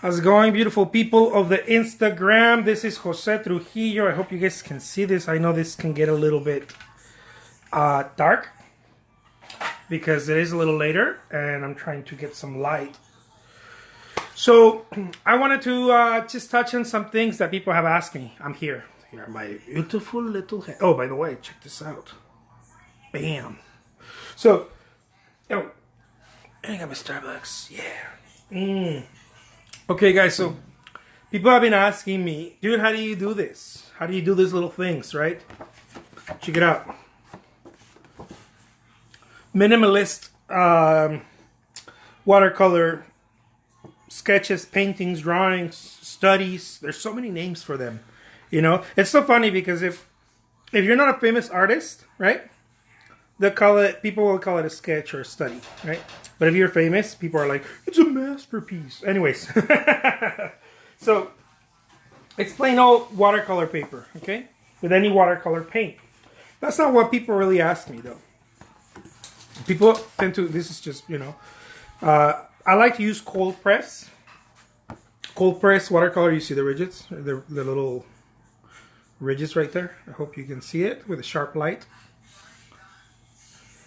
How's it going, beautiful people of the Instagram? This is Jose Trujillo. I hope you guys can see this. I know this can get a little bit dark because it is a little later and I'm trying to get some light. So I wanted to just touch on some things that people have asked me. I'm here. Here are my beautiful little head. Oh, by the way, check this out. Bam. So, oh, I got my Starbucks. Yeah. Okay, guys, so people have been asking me, dude, how do you do this? How do you do these little things, right? Check it out. Minimalist watercolor sketches, paintings, drawings, studies. There's so many names for them. You know, it's so funny because if you're not a famous artist, right? People will call it a sketch or a study, right? But if you're famous, people are like, it's a masterpiece. Anyways, so it's plain old watercolor paper, okay? With any watercolor paint. That's not what people really ask me, though. People tend to, this is just, you know, I like to use cold press. Cold press watercolor, you see the ridges, the little ridges right there. I hope you can see it with a sharp light.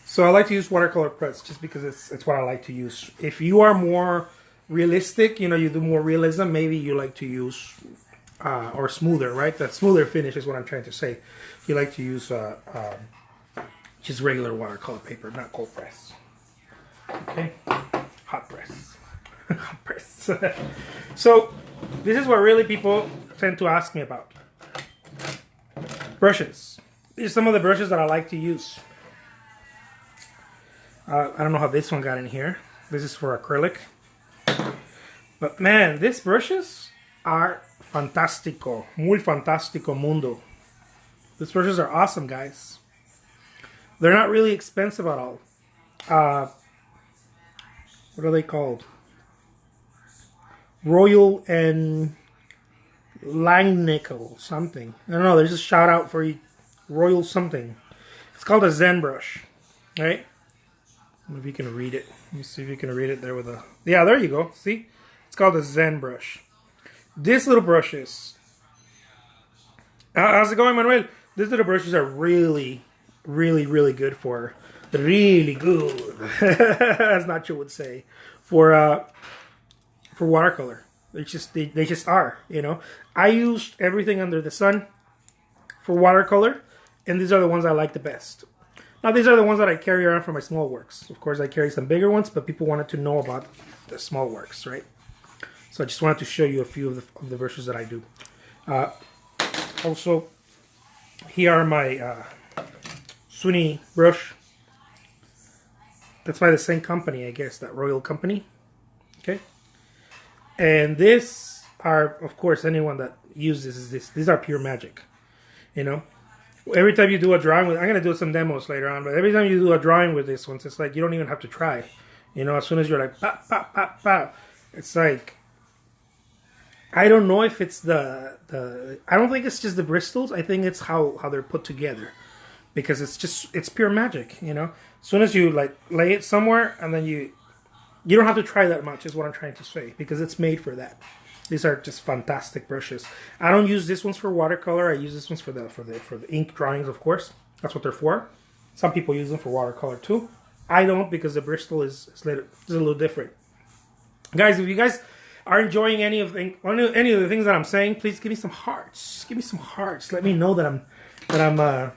So I like to use watercolor press just because it's what I like to use. If you are more realistic, you know, you do more realism, maybe you like to use, or smoother, right? That smoother finish is what I'm trying to say. You like to use just regular watercolor paper, not cold press. Okay? Hot press. Hot press. So this is what really people tend to ask me about. Brushes. These are some of the brushes that I like to use. I don't know how this one got in here. This is for acrylic. But man, these brushes are fantastico. Muy fantastico mundo. These brushes are awesome, guys. They're not really expensive at all. What are they called? Royal and Langnickel something. I don't know. There's a shout out for Royal something. It's called a Zen Brush. Right? I don't know if you can read it. Let me see if you can read it there with a... Yeah, there you go. See? It's called a Zen Brush. These little brushes... how's it going, Manuel? These little brushes are really, really, really good for... Really good. As Nacho would say. For watercolor. They just are, you know. I use everything under the sun for watercolor. And these are the ones I like the best. Now, these are the ones that I carry around for my small works. Of course, I carry some bigger ones, but people wanted to know about the small works, right? So I just wanted to show you a few of the brushes that I do. Also, here are my Sweeney brush. That's by the same company, I guess, that Royal company. Okay. And these are, of course, anyone that uses this. These are pure magic, you know. Every time you do a drawing with, I'm going to do some demos later on, but every time you do a drawing with this one, it's like you don't even have to try. You know, as soon as you're like, pop, pop, pop, pop, it's like, I don't know if it's I don't think it's just the bristles. I think it's how they're put together. Because it's pure magic, you know. As soon as you, like, lay it somewhere, and then you don't have to try that much, is what I'm trying to say. Because it's made for that. These are just fantastic brushes. I don't use these ones for watercolor. I use these ones for the ink drawings, of course. That's what they're for. Some people use them for watercolor too. I don't, because the bristle is a little different. Guys, if you guys are enjoying any of the things that I'm saying, please give me some hearts. Give me some hearts. Let me know that I'm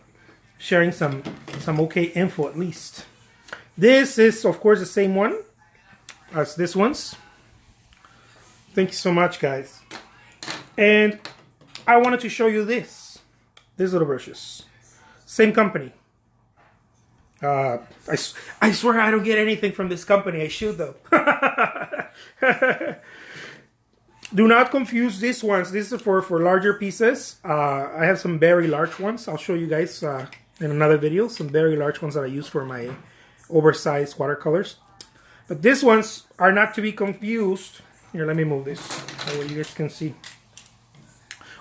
sharing some okay info at least. This is, of course, the same one as this one's. Thank you so much, guys. And I wanted to show you these little brushes. Same company. I swear I don't get anything from this company. I should, though. Do not confuse these ones. This is for larger pieces. I have some very large ones. I'll show you guys in another video. Some very large ones that I use for my oversized watercolors. But these ones are not to be confused. Here, let me move this so you guys can see.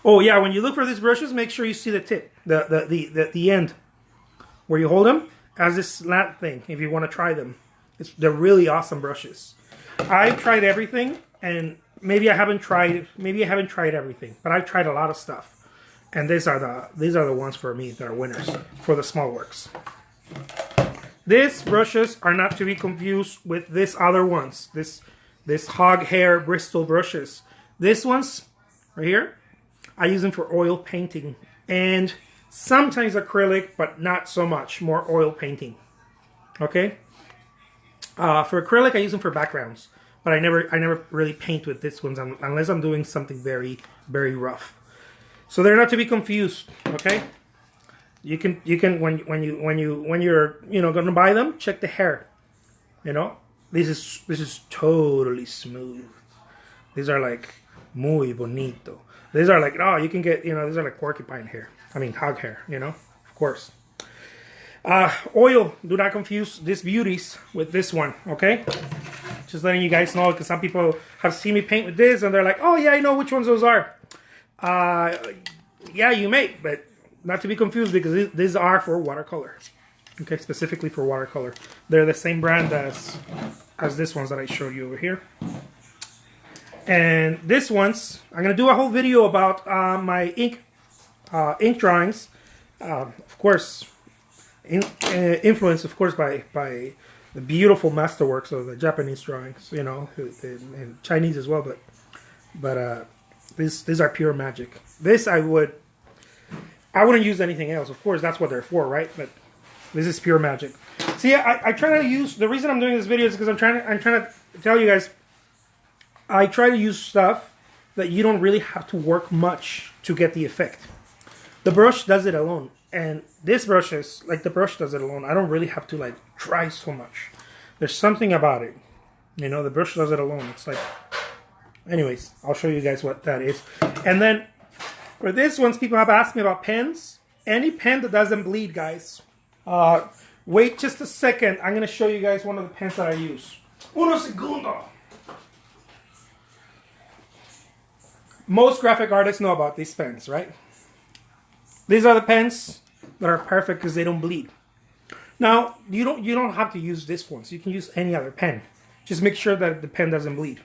Oh yeah, when you look for these brushes, make sure you see the tip, the end, where you hold them as this slant thing. If you want to try them, they're really awesome brushes. I tried everything, and maybe I haven't tried everything, but I've tried a lot of stuff. And these are the ones for me that are winners for the small works. These brushes are not to be confused with these other ones. This hog hair Bristol brushes. These ones right here, I use them for oil painting and sometimes acrylic, but not so much. More oil painting. Okay. For acrylic, I use them for backgrounds, but I never really paint with these ones unless I'm doing something very, very rough. So they're not to be confused. Okay. You can when you're gonna buy them, check the hair. This is totally smooth. These are like muy bonito. These are like, oh, you can get, these are like porcupine hair. I mean hog hair, of course. Oil, do not confuse these beauties with this one, okay? Just letting you guys know, because some people have seen me paint with this and they're like, oh yeah, I know which ones those are. Yeah, you may, but not to be confused, because these are for watercolor. Okay, specifically for watercolor. They're the same brand as this ones that I showed you over here. And this ones, I'm going to do a whole video about my ink drawings. Of course, influenced, of course, by the beautiful masterworks of the Japanese drawings, and Chinese as well. But these are pure magic. This I wouldn't use anything else. Of course, that's what they're for, right? But this is pure magic. See, I try to use, the reason I'm doing this video is because I'm trying to tell you guys, I try to use stuff that you don't really have to work much to get the effect. The brush does it alone. And this brush is, like, the brush does it alone. I don't really have to, like, try so much. There's something about it. The brush does it alone. It's like, anyways, I'll show you guys what that is. And then, for this ones, people have asked me about pens. Any pen that doesn't bleed, guys. Wait just a second. I'm going to show you guys one of the pens that I use. Uno segundo. Most graphic artists know about these pens, right? These are the pens that are perfect because they don't bleed. Now, you don't have to use this one. So you can use any other pen. Just make sure that the pen doesn't bleed.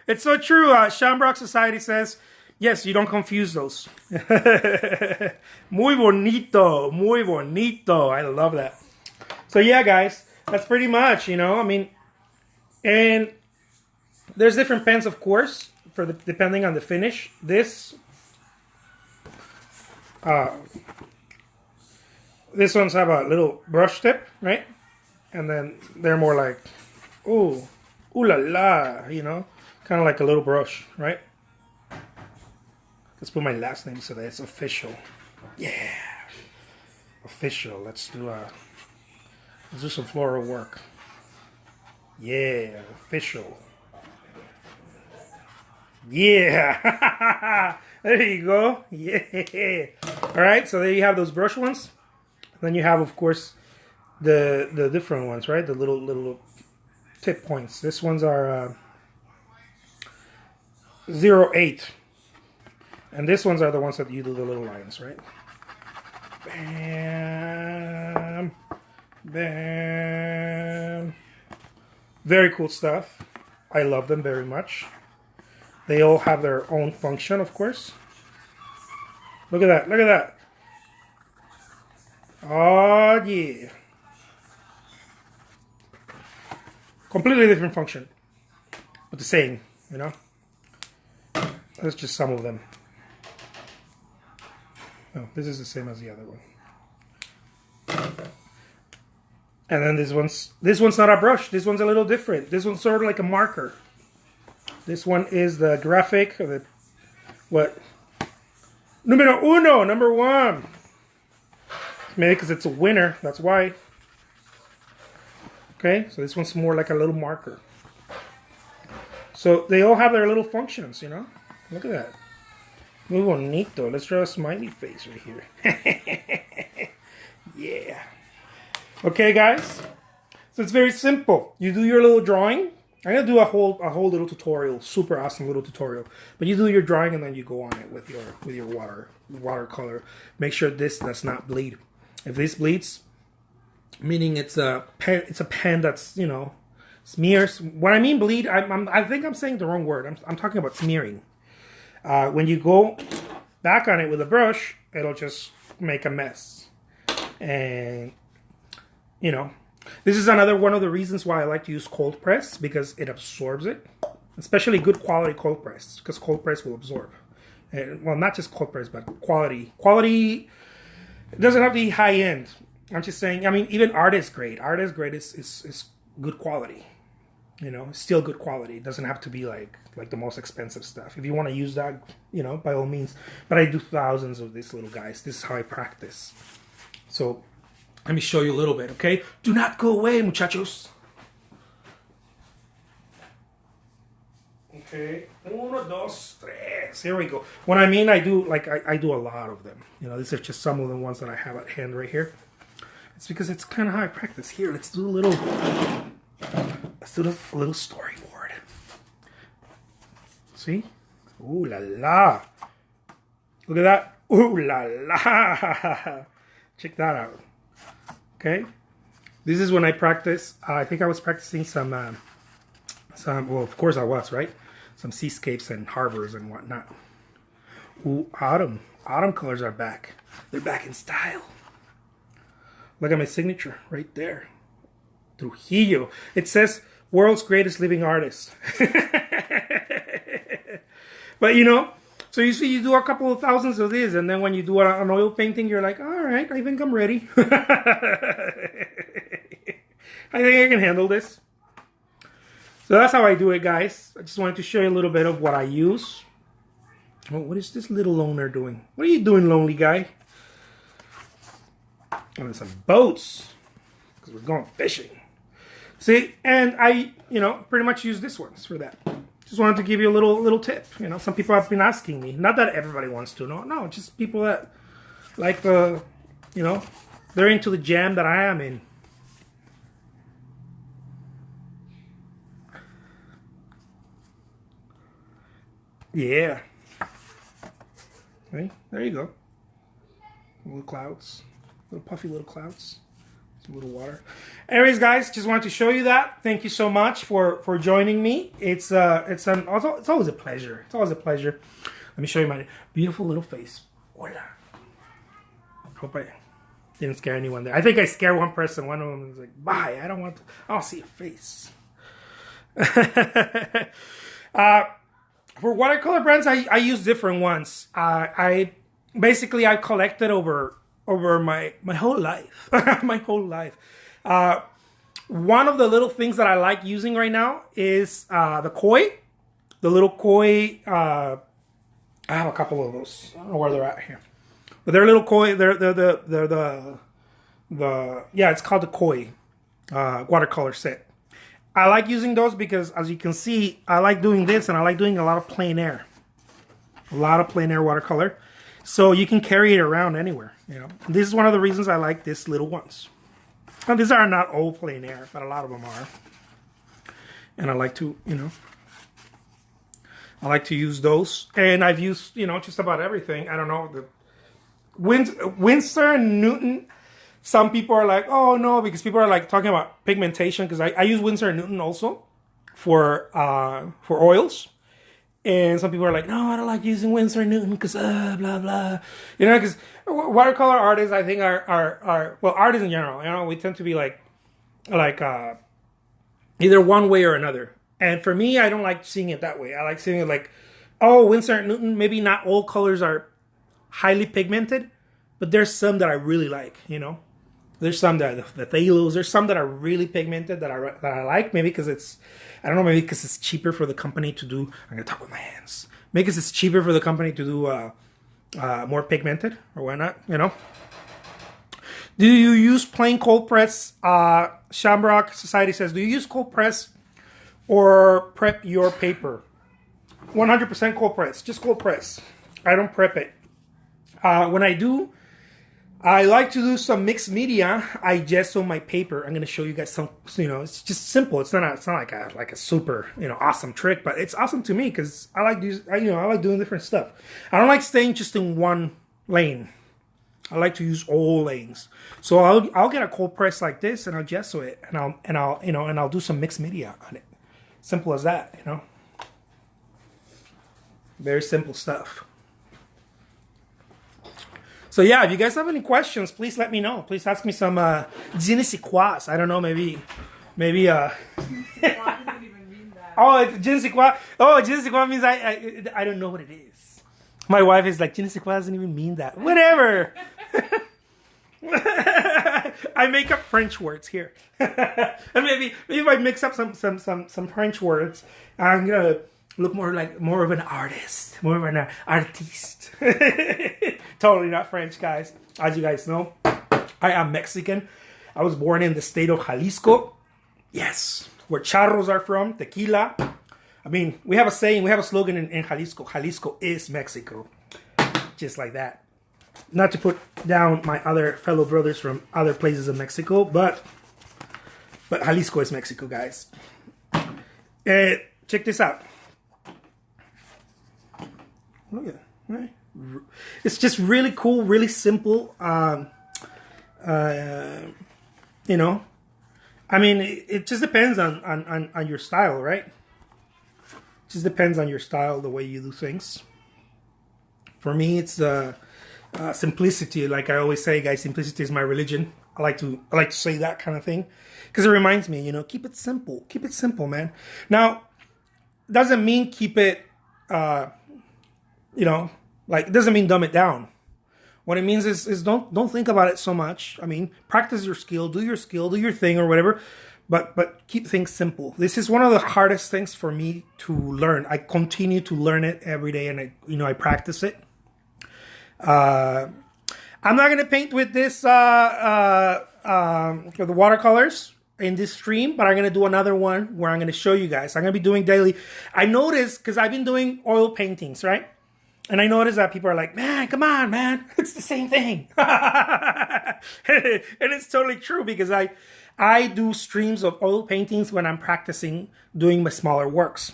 It's so true. Shamrock Society says, yes, you don't confuse those. Muy bonito, muy bonito. I love that. So yeah, guys, that's pretty much, I mean, and there's different pens, of course, depending on the finish. This ones have a little brush tip, right? And then they're more like, ooh la la, kind of like a little brush, right? Let's put my last name so that it's official. Yeah, official. Let's do some floral work. Yeah, official. Yeah, there you go. Yeah. All right, so there you have those brush ones. Then you have, of course, the different ones, right? The little tip points. These ones are 0.8, and these ones are the ones that you do the little lines, right? Bam, bam. Very cool stuff. I love them very much. They all have their own function, of course. Look at that. Look at that. Oh, yeah. Completely different function. But the same, That's just some of them. Oh, this is the same as the other one. And then this one's not a brush. This one's a little different. This one's sort of like a marker. This one is the graphic, Numero uno, number one. Maybe because it's a winner, that's why. Okay, so this one's more like a little marker. So they all have their little functions, Look at that. Muy bonito. Let's draw a smiley face right here. Yeah. Okay, guys. So it's very simple. You do your little drawing. I'm gonna do a whole little tutorial, super awesome little tutorial. But you do your drawing and then you go on it with your watercolor. Make sure this does not bleed. If this bleeds, meaning it's a pen. It's a pen that's, you know, smears. When I mean bleed, I think I'm saying the wrong word. I'm talking about smearing. When you go back on it with a brush, it'll just make a mess. And, you know, this is another one of the reasons why I like to use cold press, because it absorbs it. Especially good quality cold press, because cold press will absorb. And, well, not just cold press, but quality. Quality, it doesn't have to be high end. I'm just saying, I mean, even artist grade. Artist grade is good quality. You know, still good quality. It doesn't have to be like the most expensive stuff. If you want to use that, you know, by all means. But I do thousands of these little guys. This is how I practice. So, let me show you a little bit, okay? Do not go away, muchachos. Okay, uno, dos, tres. Here we go. When I mean I do, like, I do a lot of them. You know, these are just some of the ones that I have at hand right here. It's because it's kind of how I practice. Here, let's do a little storyboard. See? Ooh la la. Look at that. Ooh la la. Check that out. Okay. This is when I practice. I think I was practicing some, well, of course I was, right? Some seascapes and harbors and whatnot. Ooh, autumn. Autumn colors are back. They're back in style. Look at my signature right there. Trujillo. It says world's greatest living artist. But you know, so you see, you do a couple of thousands of these, and then when you do an oil painting, you're like, all right, I think I'm ready. I think I can handle this. So that's how I do it, guys. I just wanted to show you a little bit of what I use. Oh, what is this little loner doing? What are you doing, lonely guy? On some boats, because we're going fishing. See, and I, you know, pretty much use this ones for that. Just wanted to give you a little tip. You know, some people have been asking me. Not that everybody wants to. No, just people that like the, you know, they're into the jam that I am in. Yeah. Okay, there you go. Little clouds. Little puffy little clouds. Some little water. Anyways, guys, just wanted to show you that. Thank you so much for joining me. It's always a pleasure. It's always a pleasure. Let me show you my beautiful little face. Hola. Hope I didn't scare anyone there. I think I scared one person. One of them was like, bye, I don't see your face. For watercolor brands, I use different ones. I collected over my whole life. My whole life. One of the little things that I like using right now is the Coy. The little Coy. I have a couple of those. I don't know where they're at here. But they're little Coy. They're it's called the Coy Watercolor Set. I like using those because, as you can see, I like doing this, and I like doing a lot of plein air. A lot of plein air watercolor. So you can carry it around anywhere, you know. And this is one of the reasons I like these little ones. Now, these are not all plein air, but a lot of them are. And I like to, you know, I like to use those. And I've used, you know, just about everything. I don't know, the Winsor & Newton. Some people are like, oh no, because people are like talking about pigmentation. Because I use Winsor & Newton also for oils. And some people are like, no, I don't like using Winsor & Newton because blah, blah. You know, because watercolor artists, I think, are well, artists in general, you know, we tend to be like either one way or another. And for me, I don't like seeing it that way. I like seeing it like, oh, Winsor & Newton, maybe not all colors are highly pigmented, but there's some that I really like, you know. There's some that the Thalos, there's some that are really pigmented that I like, maybe because it's, I don't know, maybe because it's cheaper for the company to do, I'm going to talk with my hands, maybe because it's cheaper for the company to do more pigmented, or why not, you know. Do you use plain cold press? Shamrock Society says, do you use cold press or prep your paper? 100% cold press, just cold press. I don't prep it. When I do, I like to do some mixed media. I gesso my paper. I'm going to show you guys some, you know, it's just simple. It's not like a super, you know, awesome trick, but it's awesome to me because I like doing different stuff. I don't like staying just in one lane. I like to use all lanes. So I'll get a cold press like this, and I'll gesso it, and I'll do some mixed media on it. Simple as that, you know. Very simple stuff. So yeah, if you guys have any questions, please let me know. Please ask me some je ne sais quoi. I don't know, maybe Oh, je ne sais quoi. Oh, je ne sais quoi means I don't know what it is. My wife is like, je ne sais quoi doesn't even mean that. Whatever. I make up French words here. And maybe if I mix up some French words, I'm gonna look more of an artist, more of an artiste. Totally not French, guys. As you guys know, I am Mexican. I was born in the state of Jalisco. Yes, where charros are from, tequila. I mean, we have a saying, we have a slogan in Jalisco. Jalisco is Mexico. Just like that. Not to put down my other fellow brothers from other places of Mexico, but Jalisco is Mexico, guys. Check this out. Look at that. It's just really cool, really simple. You know, I mean, it just depends on your style, right? It just depends on your style, the way you do things. For me, it's simplicity. Like I always say, guys, simplicity is my religion. I like to say that kind of thing because it reminds me, you know, keep it simple. Keep it simple, man. Now, doesn't mean keep it, you know, like it doesn't mean dumb it down. What it means is don't think about it so much. I mean, practice your skill, do your thing or whatever, but keep things simple. This is one of the hardest things for me to learn. I continue to learn it every day, and I practice it. I'm not gonna paint with this for the watercolors in this stream, but I'm gonna do another one where I'm gonna show you guys. I'm gonna be doing daily. I noticed because I've been doing oil paintings, right? And I noticed that people are like, man, come on, man. It's the same thing. And it's totally true because I do streams of oil paintings when I'm practicing doing my smaller works.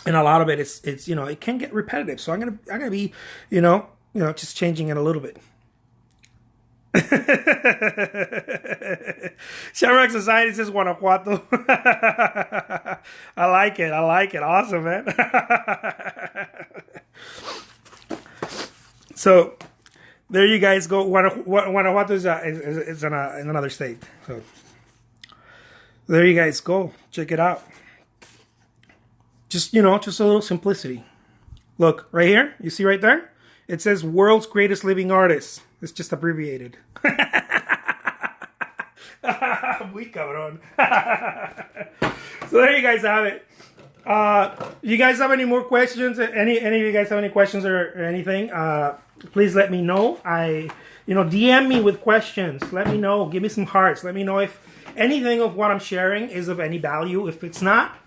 And a lot of it it's you know, it can get repetitive. So I'm gonna be, you know, just changing it a little bit. Shamrock Society says Guanajuato. I like it. Awesome, man. So there you guys go. Guanajuato is in another state. So there you guys go. Check it out. Just just a little simplicity. Look right here. You see right there? It says world's greatest living artist. It's just abbreviated. Muy cabrón. So there you guys have it. You guys have any more questions? Any of you guys have any questions or anything? Please let me know. DM me with questions. Let me know. Give me some hearts. Let me know if anything of what I'm sharing is of any value. If it's not,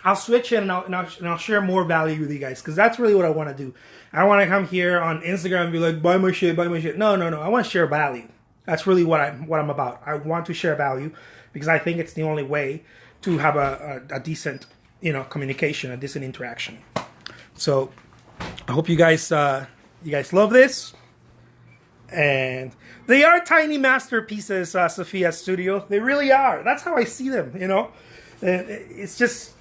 I'll switch it and I'll share more value with you guys, because that's really what I want to do. I want to come here on Instagram and be like, buy my shit. No. I want to share value. That's really what I'm about. I want to share value because I think it's the only way to have a decent, communication, a decent interaction. So I hope you guys love this. And they are tiny masterpieces, Sophia Studio. They really are. That's how I see them, It's just,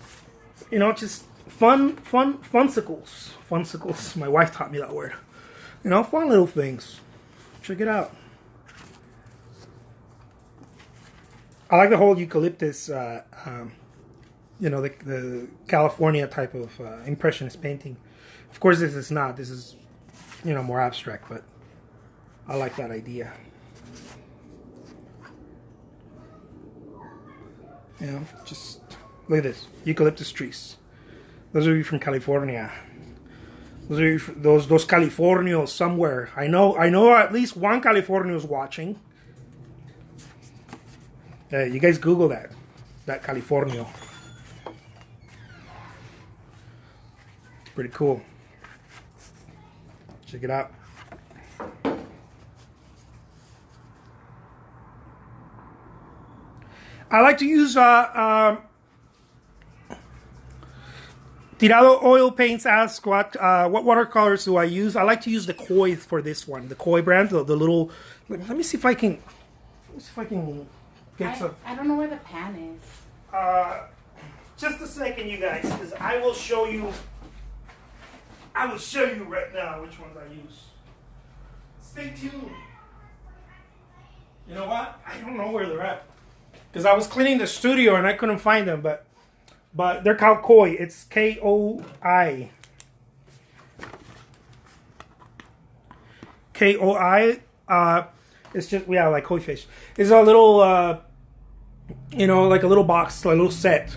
just funsicles. Funsicles. My wife taught me that word. Fun little things. Check it out. I like the whole eucalyptus, the California type of impressionist painting. Of course, this is not. This is, more abstract, but I like that idea. Just look at this. Eucalyptus trees. Those are you from California. Those are those Californios somewhere. I know at least one Californio is watching. You guys Google that Californio. It's pretty cool. Check it out. I like to use Tirado Oil Paints asks what watercolors do I use? I like to use the Coy for this one. The Coy brand, the little. Let me see if I can. Let me see if I can get some. I don't know where the pan is. Just a second, you guys, because I will show you. I will show you right now which ones I use. Stay tuned. You know what? I don't know where they're at because I was cleaning the studio and I couldn't find them, but they're called Koi. It's Koi. Koi. It's just like koi fish. It's a little, you know, like a little box, like a little set,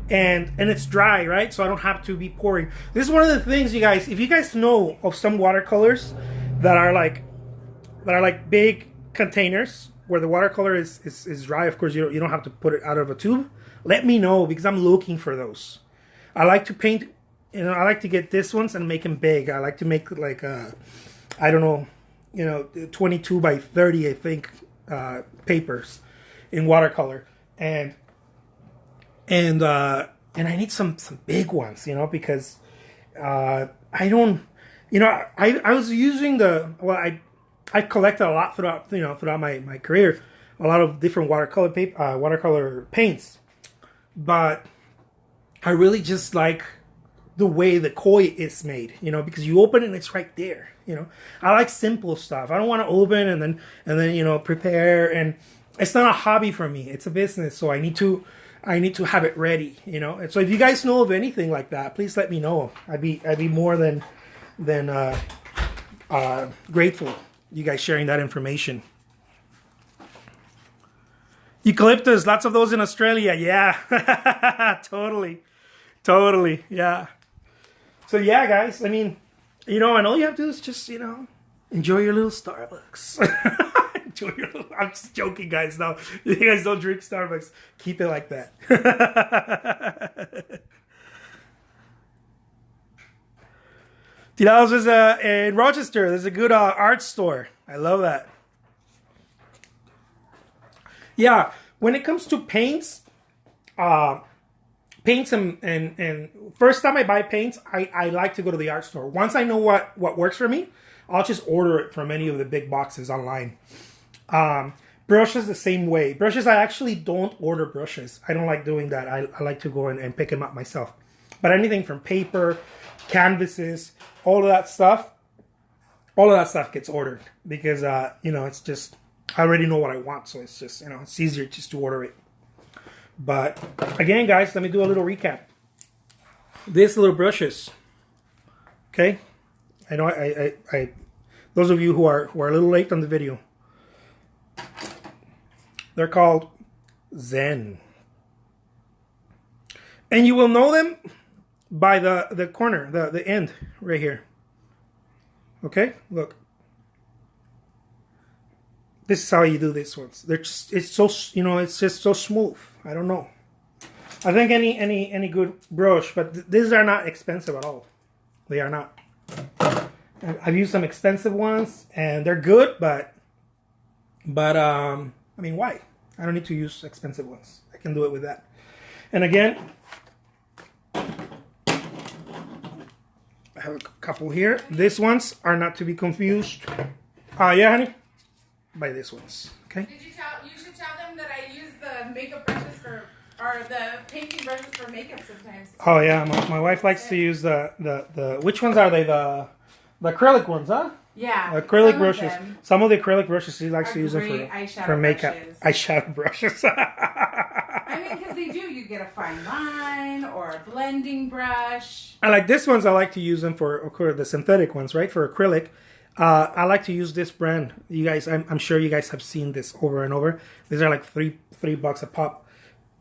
and it's dry, right? So I don't have to be pouring. This is one of the things, you guys. If you guys know of some watercolors that are like big containers where the watercolor is dry, of course you don't have to put it out of a tube. Let me know because I'm looking for those. I like to paint, you know, I like to get this ones and make them big. I like to make like I don't know, you know, 22 by 30, I think, papers in watercolor, and I need some big ones, you know, because I don't, you know, I was using I collected a lot throughout my career, a lot of different watercolor paper, watercolor paints, but I really just like the way the Koi is made, you know, because you open it and it's right there, you know. I like simple stuff. I don't want to open and then you know, prepare, and it's not a hobby for me. It's a business, so I need to have it ready, you know. And so if you guys know of anything like that, please let me know. I'd be more than grateful you guys sharing that information. Eucalyptus, lots of those in Australia. Yeah, totally, yeah. So yeah, guys, I mean, you know, and all you have to do is just, you know, enjoy your little Starbucks. I'm just joking, guys. No, you guys don't drink Starbucks. Keep it like that. Tirados is in Rochester. There's a good art store. I love that. Yeah, when it comes to paints, and first time I buy paints, I like to go to the art store. Once I know what works for me, I'll just order it from any of the big boxes online. Brushes the same way. Brushes, I actually don't order brushes. I don't like doing that. I like to go and pick them up myself. But anything from paper, canvases, all of that stuff gets ordered because you know, it's just, I already know what I want, so it's just, you know, it's easier just to order it. But again, guys, let me do a little recap. These little brushes, okay? I know I those of you who are a little late on the video, they're called Zen, and you will know them by the corner, the end right here. Okay, look. This is how you do these ones. They're just, it's so, you know, it's just so smooth. I don't know. I think any good brush, but these are not expensive at all. They are not. I've used some expensive ones and they're good, but I mean, why? I don't need to use expensive ones. I can do it with that. And again, I have a couple here. These ones are not to be confused. Yeah, honey? By these ones, okay? You should tell them that I use the makeup brushes or the painting brushes for makeup sometimes. Oh yeah, my wife likes to use the which ones are they? The acrylic ones, huh? Yeah. Acrylic brushes. Some of the acrylic brushes she likes to use them for makeup. Brushes. Eyeshadow brushes. I mean, because they do. You get a fine line or a blending brush. I like this ones. I like to use them for the synthetic ones, right? For acrylic. I like to use this brand. You guys, I'm sure you guys have seen this over and over. These are like $3 a pop.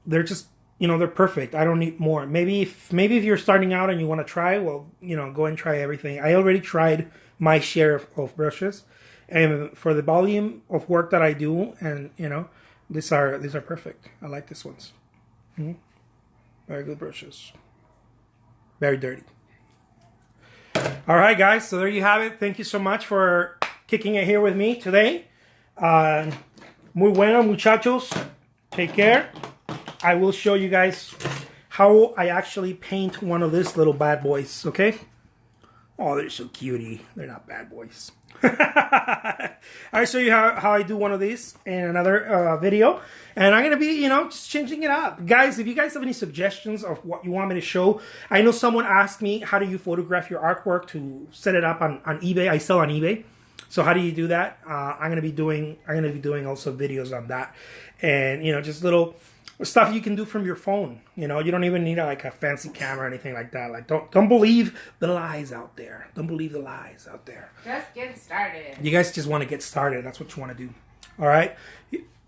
They're just, you know, they're perfect. I don't need more. Maybe if you're starting out and you want to try, well, you know, go and try everything. I already tried my share of brushes, and for the volume of work that I do, and you know, these are perfect. I like these ones. Very good brushes. Very dirty. All right, guys, so there you have it. Thank you so much for kicking it here with me today. Muy bueno, muchachos. Take care. I will show you guys how I actually paint one of these little bad boys, okay? Oh, they're so cutie. They're not bad boys. I'll show you how I do one of these in another video. And I'm going to be, just changing it up. Guys, if you guys have any suggestions of what you want me to show, I know someone asked me, how do you photograph your artwork to set it up on eBay? I sell on eBay. So how do you do that? I'm going to be doing also videos on that. And, just little stuff you can do from your phone. You don't even need like a fancy camera or anything like that. Like don't believe the lies out there. Don't believe the lies out there. Just get started. You guys just want to get started. That's what you want to do. All right.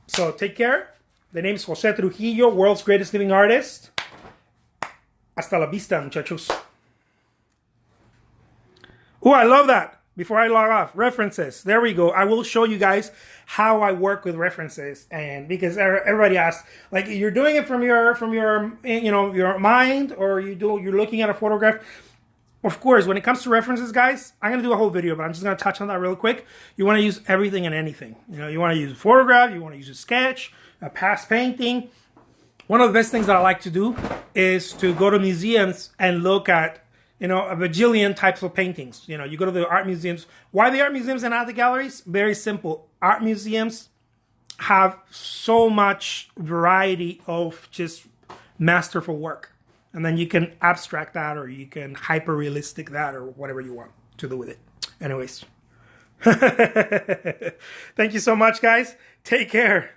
So take care. The name is Jose Trujillo, world's greatest living artist. Hasta la vista, muchachos. Oh, I love that. Before I log off, references. There we go. I will show you guys how I work with references, and because everybody asks, like, you're doing it from your your mind, or you're looking at a photograph. Of course, when it comes to references, guys, I'm gonna do a whole video, but I'm just gonna touch on that real quick. You want to use everything and anything. You want to use a photograph, you want to use a sketch, a past painting. One of the best things that I like to do is to go to museums and look at a bajillion types of paintings. You go to the art museums. Why the art museums and not the galleries? Very simple. Art museums have so much variety of just masterful work. And then you can abstract that, or you can hyper-realistic that, or whatever you want to do with it. Anyways. Thank you so much, guys. Take care.